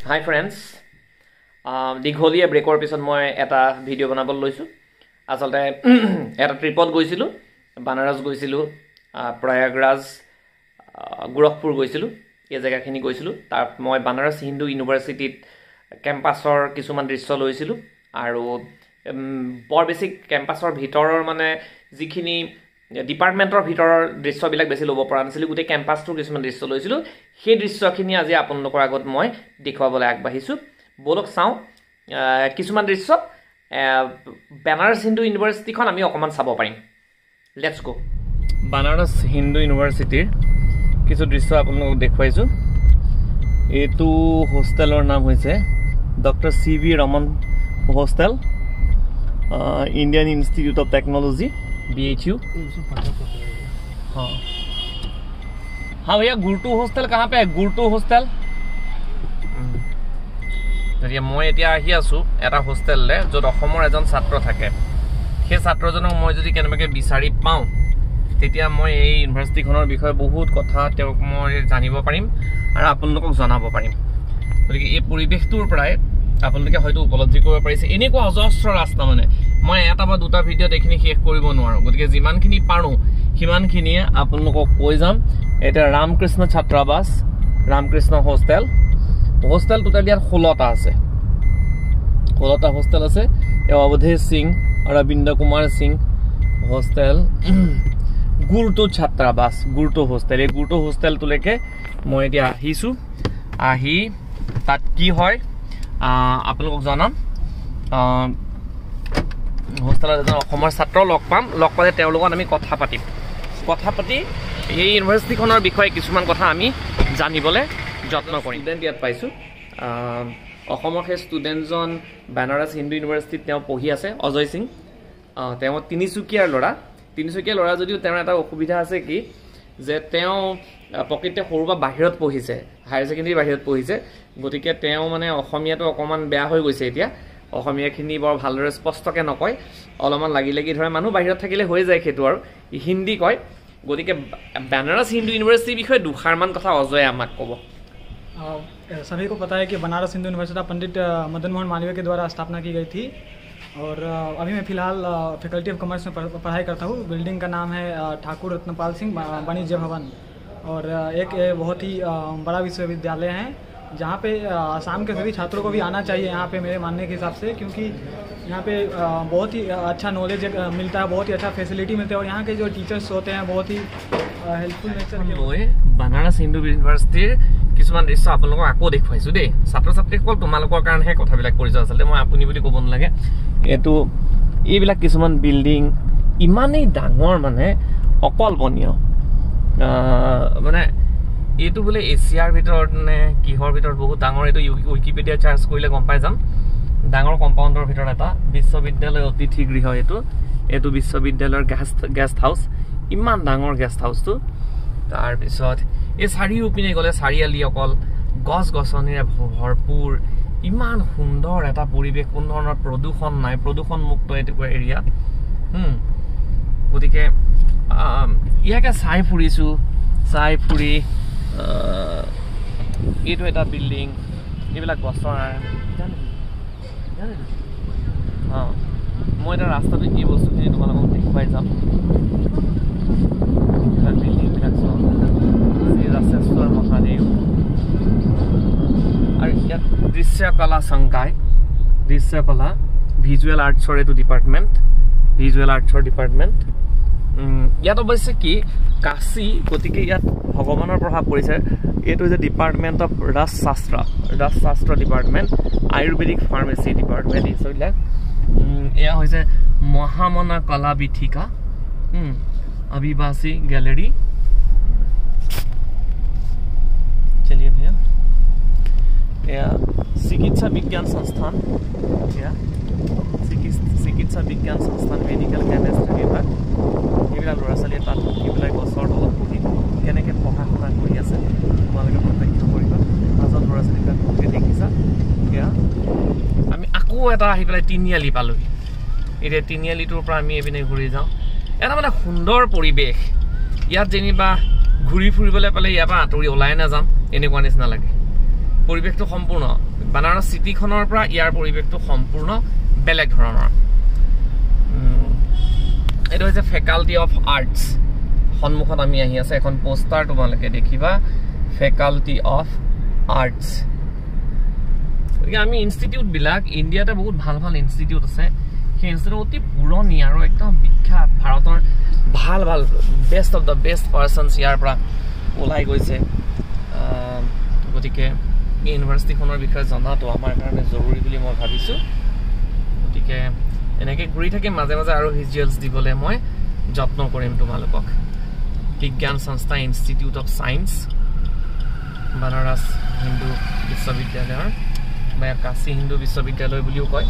Hi friends, দীঘলীয়া ব্ৰেকৰ পিছত মই এটা ভিডিঅ' বনাবলৈ লৈছোঁ। আচলতে এটা ট্ৰিপত গৈছিলোঁ, বানাৰস গৈছিলোঁ, প্ৰয়াগৰাজ, গোৰখপুৰ গৈছিলোঁ, এই জেগাখিনি গৈছিলোঁ। তাত মই বানাৰস হিন্দু ইউনিভাৰ্চিটিত কেম্পাছৰ কিছুমান দৃশ্য লৈছিলোঁ আৰু বৰ বেছি কেম্পাছৰ ভিতৰৰ মানে যিখিনি ডিপাৰ্টমেণ্টৰ ভিতৰৰ দৃশ্যবিলাক বেছি ল'ব পৰা নাছিলোঁ, গোটেই কেম্পাছটোৰ কিছুমান দৃশ্য লৈছিলোঁ। সেই দৃশ্যখিনি আজি আপোনালোকৰ আগত মই দেখুৱাবলৈ আগবাঢ়িছোঁ। বলক চাওঁ কিছুমান দৃশ্য বানাৰস হিন্দু ইউনিভাৰ্চিটিখন আমি অকণমান চাব পাৰিম। লেটছ গো। বানাৰস হিন্দু ইউনিভাৰ্চিটিৰ কিছু দৃশ্য আপোনালোকক দেখুৱাইছোঁ। এইটো হোষ্টেলৰ নাম হৈছে doctor CV Raman hostel, Indian institute of technology BHU। हाँ भैया, गुरटू हॉस्टेल कहाँ पे है? गुरटू हॉस्टेल मैं এতিয়া আহি আছোঁ এটা হোষ্টেললৈ য'ত অসমৰ এজন ছাত্ৰ থাকে। সেই ছাত্ৰজনক মই যদি কেনেবাকৈ বিচাৰি পাওঁ তেতিয়া মই এই ইউনিভাৰ্চিটিখনৰ বিষয়ে বহুত কথা তেওঁক মই জানিব পাৰিম আৰু আপোনালোকক জনাব পাৰিম। গতিকে এই পৰিৱেশটোৰ পৰাই আপোনালোকে হয়তো উপলব্ধি কৰিব পাৰিছে। এনেকুৱা অজস্ৰ ৰাস্তা, মানে মই এটা বা দুটা ভিডিঅ'ত এইখিনি শেষ কৰিব নোৱাৰোঁ। গতিকে যিমানখিনি পাৰোঁ সিমানখিনিয়ে আপোনালোকক কৈ যাম। এটা ৰামকৃষ্ণ ছাত্ৰাবাস, ৰামকৃষ্ণ হোষ্টেল। হোষ্টেল টোটেল ইয়াত 16টা আছে, 16টা হোষ্টেল আছে। অৱধেশ সিং, অৰবিন্দ কুমাৰ সিং হোষ্টেল, গুৰটো ছাত্ৰাবাস, গুৰটো হোষ্টেল। এই গুৰটো হোষ্টেলটোলৈকে মই এতিয়া আহিছোঁ। আহি তাত কি হয় আপোনালোকক জনাম। হোষ্টেলত এজন অসমৰ ছাত্ৰ লগ পাম, লগ পালে তেওঁৰ লগত আমি কথা পাতি এই ইউনিভাৰ্চিটিখনৰ বিষয়ে কিছুমান কথা আমি জানিবলৈ যত্ন কৰিম। ষ্টুডেণ্ট ইয়াত পাইছোঁ। অসমৰ সেই ষ্টুডেণ্টজন বানাৰস হিন্দু ইউনিভাৰ্চিটিত তেওঁ পঢ়ি আছে, অজয় সিং। তেওঁ তিনিচুকীয়াৰ ল'ৰা যদিও তেওঁৰ এটা অসুবিধা আছে কি যে তেওঁ প্ৰকৃততে সৰুৰ পৰা বাহিৰত পঢ়িছে, হায়াৰ ছেকেণ্ডেৰী বাহিৰত পঢ়িছে। গতিকে তেওঁ মানে অসমীয়াটো অকণমান বেয়া হৈ গৈছে এতিয়া। অসমীয়াখিনি বৰ ভালদৰে স্পষ্টকৈ নকয়, অলপমান লাগি ধৰে। মানুহ বাহিৰত থাকিলে হৈ যায় সেইটো, আৰু হিন্দী কয়। গতিকে বানাৰস হিন্দু ইউনিভাৰ্চিটিৰ বিষয়ে দুষাৰমান কথা অজয়ে আমাক ক'ব। सभी को पता है कि बनारस हिंदू यूनिवर्सिटी पंडित मदन मोहन मालवीय के द्वारा स्थापना की गई थी और अभी मैं फ़िलहाल फैकल्टी ऑफ कॉमर्स में पढ़ाई करता हूँ। बिल्डिंग का नाम है ठाकुर रत्नपाल सिंह वाणिज्य भवन और एक बहुत ही बड़ा विश्वविद्यालय है जहाँ पे आसाम के सभी छात्रों को भी आना चाहिए यहाँ पे, मेरे मानने के हिसाब से, क्योंकि यहाँ पे बहुत ही अच्छा नॉलेज मिलता है, बहुत ही अच्छा फैसिलिटी मिलता है और यहाँ के जो टीचर्स होते हैं बहुत ही हेल्पफुल नेचर के। বানাৰস হিন্দু ইউনিভাৰ্চিটিৰ কিছুমান দৃশ্য আপোনালোকক আকৌ দেখুৱাইছোঁ দেই। ছাত্ৰ ছাত্ৰীসকল তোমালোকৰ কাৰণেহে কথাবিলাক কৰিছোঁ। আচলতে মই আপুনি বুলি ক'ব নালাগে। এইবিলাক কিছুমান বিল্ডিং ইমানেই ডাঙৰ, মানে অকল্পনীয়। মানে এইটো বোলে এছিয়াৰ ভিতৰত নে কিহৰ ভিতৰত বহুত ডাঙৰ। এইটো উইকিপিডিয়া চাৰ্চ কৰিলে গম পাই যাম। ডাঙৰ কম্পাউণ্ডৰ ভিতৰত এটা বিশ্ববিদ্যালয় অতিথি গৃহ। এইটো বিশ্ববিদ্যালয়ৰ গেষ্ট হাউচ, ইমান ডাঙৰ গেষ্ট হাউচটো। তাৰপিছত এই চাৰিওপিনে গ'লে চাৰিআলি অকল গছ গছনিৰে ভৰপূৰ, ইমান সুন্দৰ এটা পৰিৱেশ, কোনো ধৰণৰ প্ৰদূষণ নাই, প্ৰদূষণমুক্ত এইটো এৰিয়া। গতিকে ইয়াকে চাই ফুৰি এইটো এটা বিল্ডিং, এইবিলাক গছৰ। মই এতিয়া ৰাস্তাটো এই বস্তুখিনি তোমালোকক দেখুৱাই যাম। বিল্ডিংবিলাক ৰাজেশ্বৰ মহাদেৱ আৰু ইয়াত দৃশ্যকলা সংকায়, দৃশ্যকলা ভিজুৱেল আৰ্টছৰ এইটো ডিপাৰ্টমেণ্ট, ভিজুৱেল আৰ্টছৰ ডিপাৰ্টমেণ্ট। ইয়াত অৱশ্যে কি কাশী, গতিকে ইয়াত ভগৱানৰ প্ৰভাৱ পৰিছে। এইটো হৈছে ডিপাৰ্টমেণ্ট অফ ৰাজশাস্ত্ৰ ডিপাৰ্টমেণ্ট, আয়ুৰ্বেদিক ফাৰ্মাচী ডিপাৰ্টমেণ্ট। এইবিলাক এয়া হৈছে মহামনা কলা বিথিকা, अभिवासी गैलरी। चलिए भैया, या चिकित्सा विज्ञान संस्थान, या चिकित्सा विज्ञान संस्थान, मेडिकल केमिस्ट्री विभाग। এইবিলাক ল'ৰা ছোৱালীয়ে তাত এইবিলাক গছৰ তলত বহি কেনেকৈ পঢ়া শুনা কৰি আছে তোমালোকে প্ৰত্যক্ষ কৰিবা। মাজত ল'ৰা ছোৱালীবিলাক ভালকৈ দেখিছা। এতিয়া আমি আকৌ এটা আহি পেলাই তিনিআলি পালোহি। এতিয়া তিনিআলিটোৰ পৰা আমি এইপিনে ঘূৰি যাওঁ। এটা মানে সুন্দৰ পৰিৱেশ। ইয়াত যেনিবা ঘূৰি ফুৰিবলৈ পালে ইয়াৰ পৰা আঁতৰি ওলাই নাযাম এনেকুৱা নিচিনা লাগে। পৰিৱেশটো সম্পূৰ্ণ বানাৰস চিটিখনৰ পৰা ইয়াৰ পৰিৱেশটো সম্পূৰ্ণ বেলেগ ধৰণৰ এইটো হৈছে ফেকাল্টি অফ আৰ্টছ সন্মুখত আমি আহি আছে এখন পোষ্টাৰ তোমালোকে দেখিবা ফেকাল্টি অফ আৰ্টছ গতিকে আমি ইনষ্টিটিউট বিলাক ইণ্ডিয়াতে বহুত ভাল ভাল ইনষ্টিটিউট আছে সেই ইনষ্টিটিউট অতি পুৰণি আৰু একদম বিখ্যাত ভাৰতৰ ভাল ভাল best of the best persons ইয়াৰ পৰা ওলাই গৈছে গতিকে এই ইউনিভাৰ্চিটিখনৰ বিষয়ে জনাটো আমাৰ কাৰণে জৰুৰী বুলি মই ভাবিছোঁ গতিকে এনেকৈ ঘূৰি থাকি মাজে মাজে আৰু ভিজুৱেলছ দিবলৈ মই যত্ন কৰিম তোমালোকক বিজ্ঞান সংস্থা institute of science Banaras Hindu বিশ্ববিদ্যালয়ৰ বা কাশী হিন্দু বিশ্ববিদ্যালয় বুলিও কয়